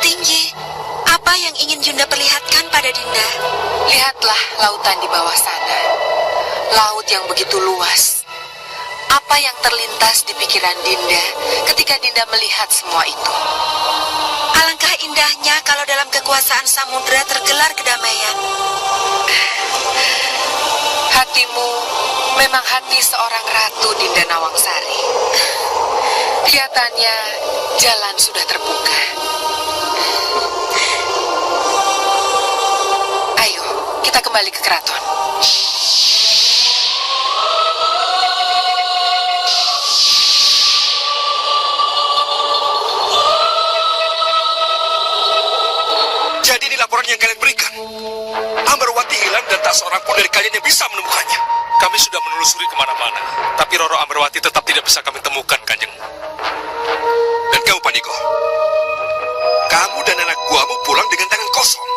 tinggi. Apa yang ingin Yunda perlihatkan pada Dinda? Lihatlah lautan di bawah sana. Laut yang begitu luas. Apa yang terlintas di pikiran Dinda ketika Dinda melihat semua itu? Alangkah indahnya kalau dalam kekuasaan samudera tergelar kedamaian. Hatimu memang hati seorang ratu, Dinda Nawangsari. Kelihatannya jalan sudah terbuka. Ayo, kita kembali ke keraton. Jadi ini laporan yang kalian berikan. Ambarwati hilang dan tak seorang pun dari kalian yang bisa menemukannya. Kami sudah menelusuri kemana-mana, tapi Roro Ambarwati tetap tidak bisa kami temukan, Kanjeng. Dan kamu, Paniko, kamu dan anak buahmu pulang dengan tangan kosong.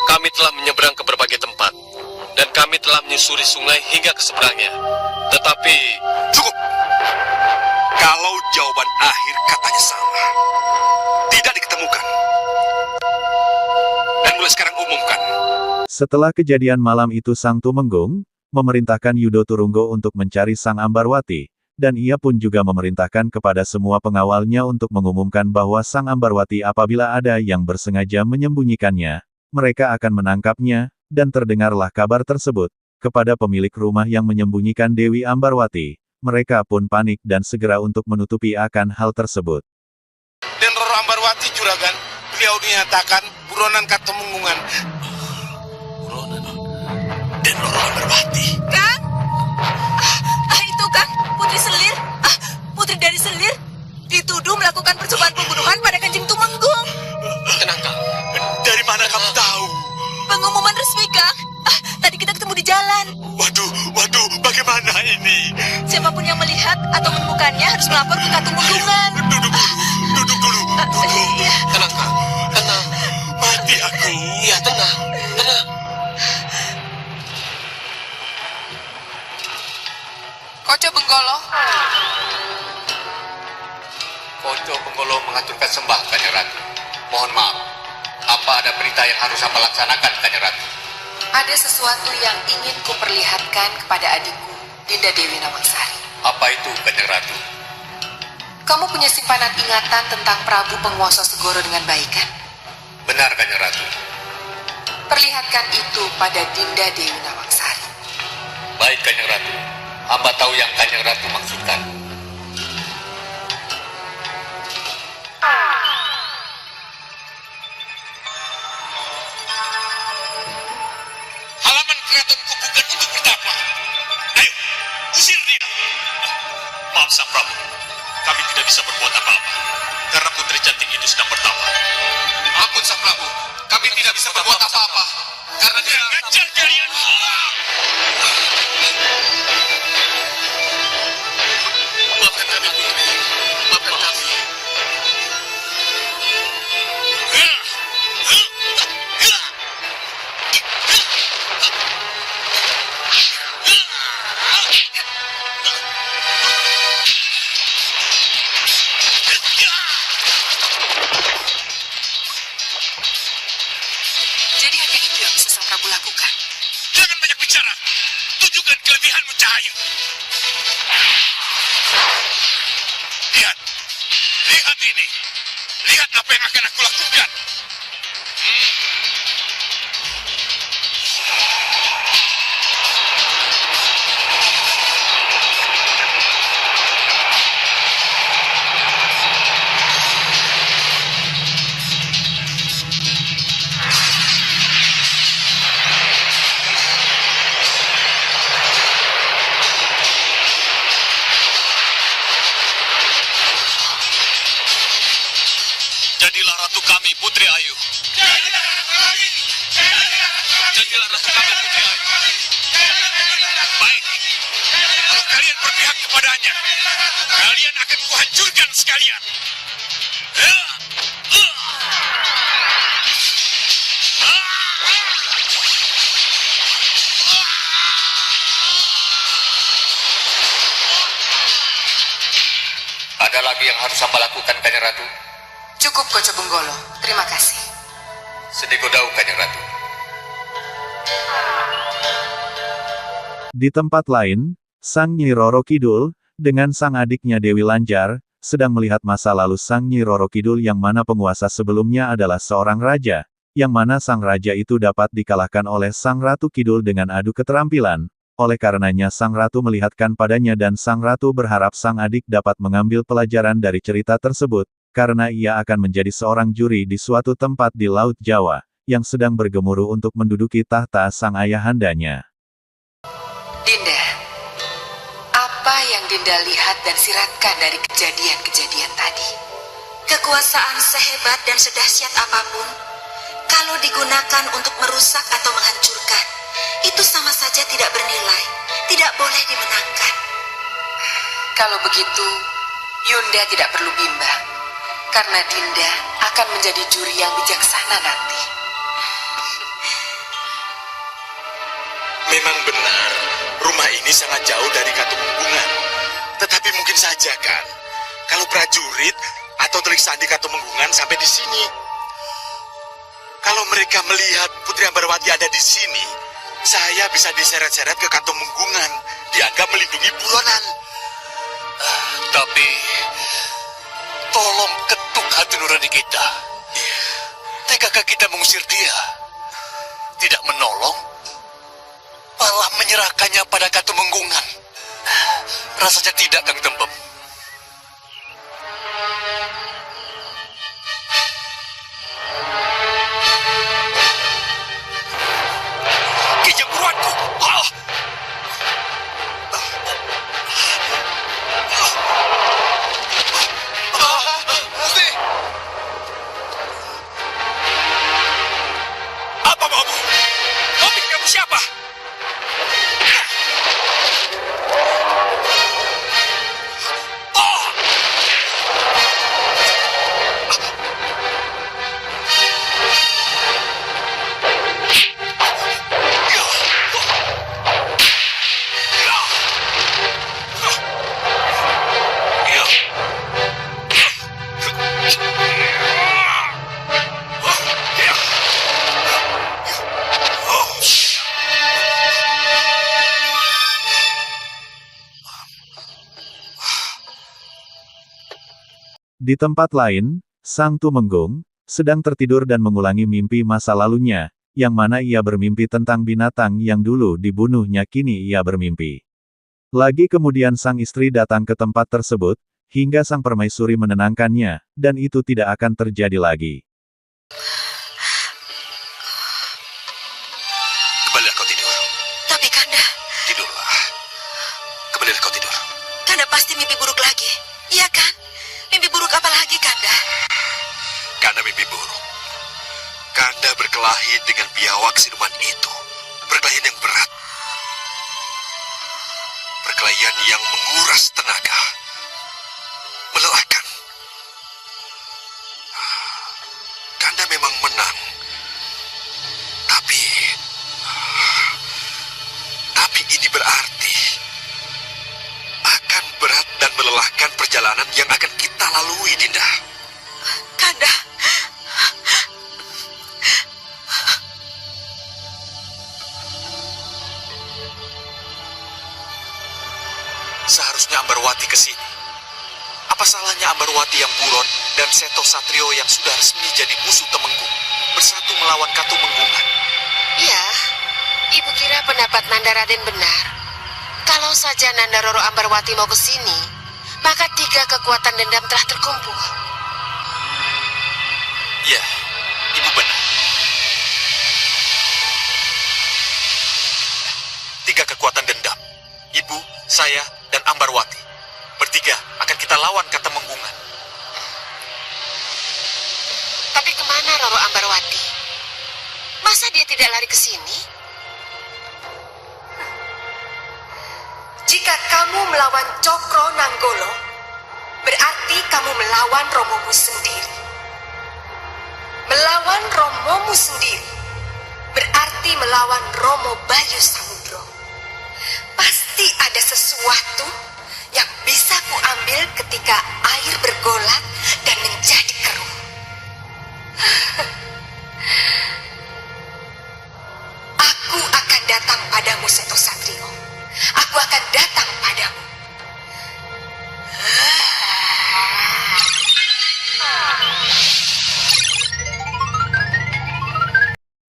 Kami telah menyeberang ke berbagai tempat, dan kami telah menyusuri sungai hingga ke seberangnya. Tetapi... Cukup. Kalau jawaban akhir katanya sama, tidak diketemukan. Dan mulai sekarang umumkan. Setelah kejadian malam itu Sang Tumenggung memerintahkan Yudo Turunggo untuk mencari Sang Ambarwati, dan ia pun juga memerintahkan kepada semua pengawalnya untuk mengumumkan bahwa Sang Ambarwati apabila ada yang bersengaja menyembunyikannya, mereka akan menangkapnya, dan terdengarlah kabar tersebut kepada pemilik rumah yang menyembunyikan Dewi Ambarwati. Mereka pun panik dan segera untuk menutupi akan hal tersebut. Dan Roro Ambarwati juragan, beliau dinyatakan buronan Katemenggungan. Dan Roro Ambarwati. Kang? Itu Kang, Putri Selir. Putri dari Selir dituduh melakukan percobaan pembunuhan pada Kanjeng Tumenggung. Tenang, Kang. Dari mana kamu tahu? Pengumuman resmi, Kang. Tadi kita ketemu di jalan. Waduh, bagaimana ini? Siapapun yang melihat atau menemukannya harus melapor ke Katumenggungan. Duduk dulu. Iya. Tenang, Kang. Tenang. Mati aku. Iya, tenang. Tenang. Koco Benggolo. Koco Benggolo mengaturkan sembah, Kanjeng Ratu. Mohon maaf. Apa ada berita yang harus saya laksanakan, Kanjeng Ratu? Ada sesuatu yang ingin kuperlihatkan kepada adikku, Dinda Dewi Nawangsari. Apa itu, Kanjeng Ratu? Kamu punya simpanan ingatan tentang Prabu Penguasa Segoro dengan baik, kan? Benar, Kanjeng Ratu. Perlihatkan itu pada Dinda Dewi Nawangsari. Baik, Kanjeng Ratu. Hamba tahu yang Kanjeng Ratu maksudkan. Halaman keratonku bukan untuk bertapa. Ayo, usir dia. Maaf, Sang Prabu. Kami tidak bisa berbuat apa-apa. Karena putri cantik itu sedang bertapa. Ampun, Sang Prabu. Kami tidak bisa berbuat apa-apa. Karena dia ngajar kalian. Maafkan kami, Putri. Maafkan kami. Jadi hanya itu yang bisa Sang Prabu lakukan. Jangan banyak bicara. Tunjukkan kelebihanmu, Cahayu. Lihat. Lihat ini. Lihat apa yang akan aku lakukan. Jadilah ratu kami, Putri Ayu. Jadilah ratu kami, Putri Ayu. Baik. Kalau kalian berpihak kepadanya, kalian akan kuhancurkan sekalian. Ada lagi yang harus hamba lakukan, Kanjeng Ratu? Cukup Koco Benggolo, terima kasih. Sedeko Dawu Kanjeng Ratu. Di tempat lain, Sang Nyi Roro Kidul, dengan sang adiknya Dewi Lanjar, sedang melihat masa lalu Sang Nyi Roro Kidul yang mana penguasa sebelumnya adalah seorang raja, yang mana sang raja itu dapat dikalahkan oleh Sang Ratu Kidul dengan adu keterampilan. Oleh karenanya Sang Ratu melihatkan padanya dan Sang Ratu berharap sang adik dapat mengambil pelajaran dari cerita tersebut, karena ia akan menjadi seorang juri di suatu tempat di Laut Jawa, yang sedang bergemuruh untuk menduduki tahta sang ayahandanya. Dinda, apa yang Dinda lihat dan siratkan dari kejadian-kejadian tadi? Kekuasaan sehebat dan sedahsyat apapun, kalau digunakan untuk merusak atau menghancurkan, itu sama saja tidak bernilai, tidak boleh dimenangkan. Kalau begitu, Yunda tidak perlu bimbang, karena Dinda akan menjadi juri yang bijaksana nanti. Memang benar, rumah ini sangat jauh dari Katumenggungan. Tetapi mungkin saja kan, kalau prajurit atau telik sandi Katumenggungan sampai di sini. Kalau mereka melihat Putri Ambarwati ada di sini, saya bisa diseret-seret ke Katumenggungan, dianggap melindungi buronan. Tapi, tolong ketuk hati nurani kita. Tegakkah kita mengusir dia? Tidak menolong, malah menyerahkannya pada Katumenggungan. Rasanya tidak, Kang Tembem. Kijang buruanku! Ah! Gusti, Apa maumu? Kau pikir kamu siapa? Ah! Di tempat lain, Sang Tumenggung, sedang tertidur dan mengulangi mimpi masa lalunya, yang mana ia bermimpi tentang binatang yang dulu dibunuhnya kini ia bermimpi. Lagi kemudian sang istri datang ke tempat tersebut, hingga sang permaisuri menenangkannya, dan itu tidak akan terjadi lagi. Kembalilah kau tidur. Tapi Kanda, Tidurlah. Kembalilah kau tidur. Kanda pasti mimpi buruk lagi, iya kan? Mimpi buruk apa lagi, Kanda? Kanda mimpi buruk. Kanda berkelahi dengan biawak siluman itu. Perkelahian yang berat. Perkelahian yang menguras tenaga. Melelahkan. Kanda memang menang. Tapi ini berarti akan berat dan melelahkan perjalanan yang akan kita lalui, Dinda. Kanda, Seharusnya Ambarwati ke sini. Apa salahnya Ambarwati yang buron dan Seto Satrio yang sudah resmi jadi musuh Temenggung bersatu melawan Katumenggungan? Ya, Ibu kira pendapat Nanda Raden benar. Kalau saja Nanda Roro Ambarwati mau ke sini, maka 3 kekuatan dendam telah terkumpul. Ya, Ibu benar. 3 kekuatan dendam. Ibu, saya, dan Ambarwati. Bertiga akan kita lawan Katumenggungan. Tapi kemana Roro Ambarwati? Masa dia tidak lari ke sini? Jika kamu melawan Cokro Nanggolo, berarti kamu melawan Romomu sendiri. Melawan Romomu sendiri, berarti melawan Romo Bayu Samudro. Pasti ada sesuatu yang bisa kuambil ketika air bergolak dan menjadi keruh.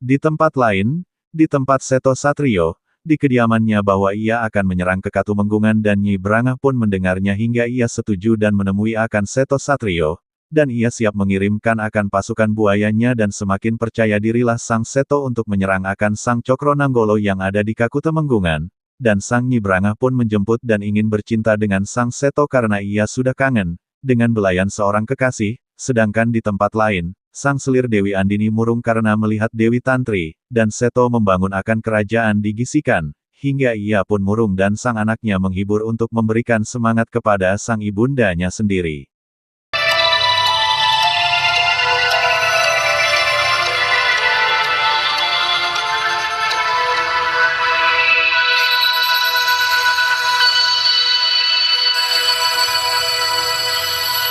Di tempat lain, di tempat Seto Satrio, di kediamannya bahwa ia akan menyerang ke Katumenggungan dan Nyi Brangah pun mendengarnya hingga ia setuju dan menemui akan Seto Satrio, dan ia siap mengirimkan akan pasukan buayanya dan semakin percaya dirilah Sang Seto untuk menyerang akan Sang Cokro Nanggolo yang ada di Kakutemenggungan, dan Sang Nyi Brangah pun menjemput dan ingin bercinta dengan Sang Seto karena ia sudah kangen dengan belayan seorang kekasih, sedangkan di tempat lain, Sang Selir Dewi Andini murung karena melihat Dewi Tantri, dan Seto membangun akan kerajaan di Gisikan, hingga ia pun murung dan sang anaknya menghibur untuk memberikan semangat kepada sang ibundanya sendiri.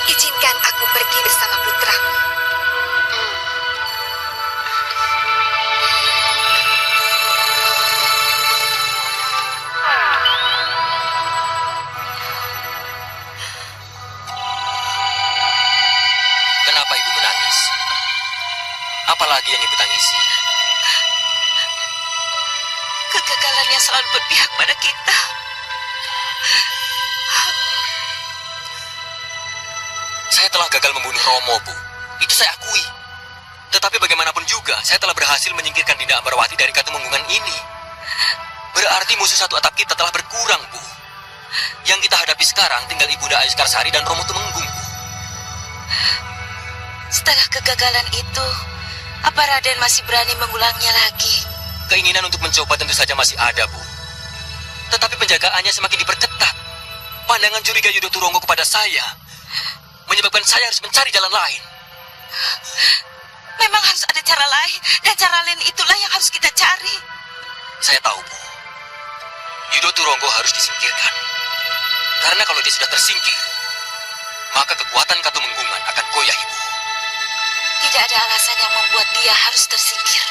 Izinkan aku pergi bersama putramu. Kenapa ibu menangis? Apalagi yang ibu tangisi? Kegagalan yang selalu berpihak pada kita. Saya telah gagal membunuh Romo, Bu. Itu saya akui. Tetapi bagaimanapun juga, saya telah berhasil menyingkirkan Dinda Ambarwati dari Katumenggungan ini. Berarti musuh satu atap kita telah berkurang, Bu. Yang kita hadapi sekarang tinggal Ibunda Ayuskarsari dan Romo Tumenggung, Bu. Setelah kegagalan itu, apa Raden masih berani mengulangnya lagi? Keinginan untuk mencoba tentu saja masih ada, Bu. Tetapi penjagaannya semakin diperketat. Pandangan curiga Yudo Turongo kepada saya menyebabkan saya harus mencari jalan lain. Memang harus ada cara lain, dan cara lain itulah yang harus kita cari. Saya tahu, Bu. Yudo Turongo harus disingkirkan. Karena kalau dia sudah tersingkir, maka kekuatan Katumenggungan akan goyah, Ibu. Tidak ada alasan yang membuat dia harus tersingkir.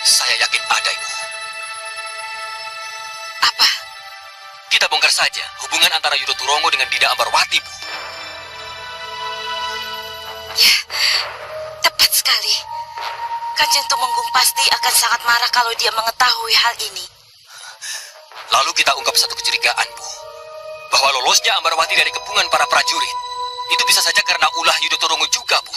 Saya yakin ada, Ibu. Apa? Kita bongkar saja hubungan antara Yudo Turongo dengan Dinda Ambarwati, Bu. Ya, tepat sekali. Kanjeng Tumenggung pasti akan sangat marah kalau dia mengetahui hal ini. Lalu kita ungkap satu kecurigaan, Bu. Bahwa lolosnya Ambarwati dari kepungan para prajurit, itu bisa saja karena ulah Yudo Turongo juga, Bu.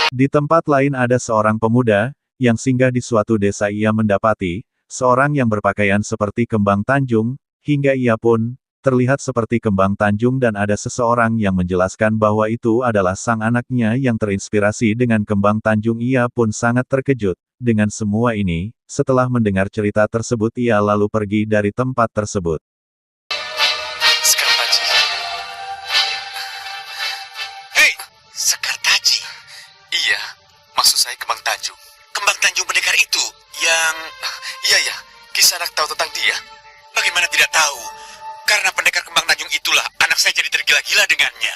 Di tempat lain ada seorang pemuda, yang singgah di suatu desa. Ia mendapati seorang yang berpakaian seperti kembang tanjung, hingga ia pun terlihat seperti kembang tanjung dan ada seseorang yang menjelaskan bahwa itu adalah sang anaknya yang terinspirasi dengan kembang tanjung. Ia pun sangat terkejut dengan semua ini. Setelah mendengar cerita tersebut ia lalu pergi dari tempat tersebut. Sekartaji. Hei, Sekartaji. Iya, maksud saya Kembang Tanjung. Kembang Tanjung pendekar itu yang... Iya, Kisanak tahu tentang dia. Bagaimana tidak tahu? Karena pendekar Kembang Tanjung itulah anak saya jadi tergila-gila dengannya.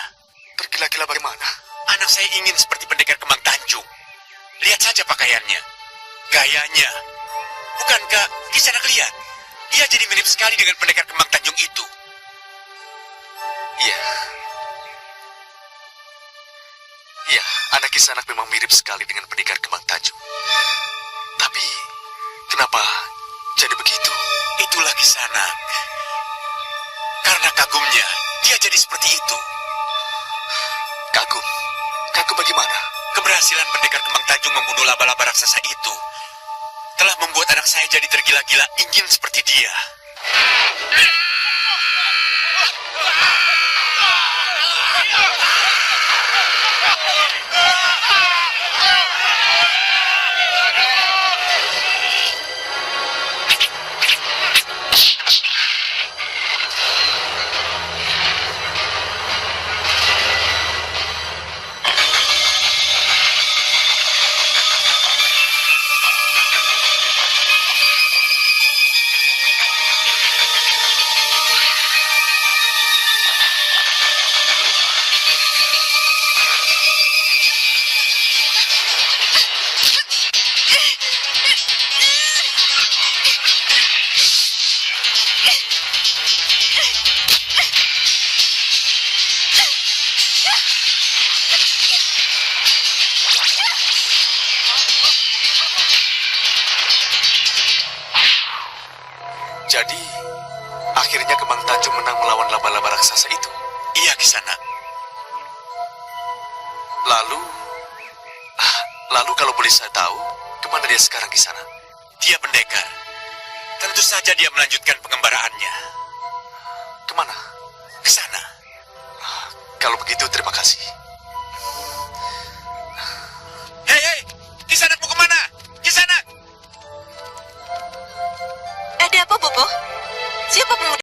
Tergila-gila bagaimana? Anak saya ingin seperti pendekar Kembang Tanjung. Lihat saja pakaiannya, gayanya. Bukankah Kisanak lihat? Dia jadi mirip sekali dengan pendekar Kembang Tanjung itu. Iya. Iya, anak Kisanak memang mirip sekali dengan pendekar Kembang Tanjung. Tapi, kenapa jadi begitu? Itulah Kisanak. Karena kagumnya, dia jadi seperti itu. Kagum? Kagum bagaimana? Keberhasilan pendekar Kembang Tanjung membunuh laba-laba raksasa itu telah membuat anak saya jadi tergila-gila ingin seperti dia. Jadi, akhirnya Kembang Tanjung menang melawan laba-laba raksasa itu. Iya, Kisanak. Lalu kalau boleh saya tahu, kemana dia sekarang Kisanak? Dia pendekar. Tentu saja dia melanjutkan pengembaraannya. Kemana? Ke sana. Kalau begitu, terima kasih. Hei, Kisanak mau kemana? Kisanak! Ada apa, Bopo? Siapa pemuda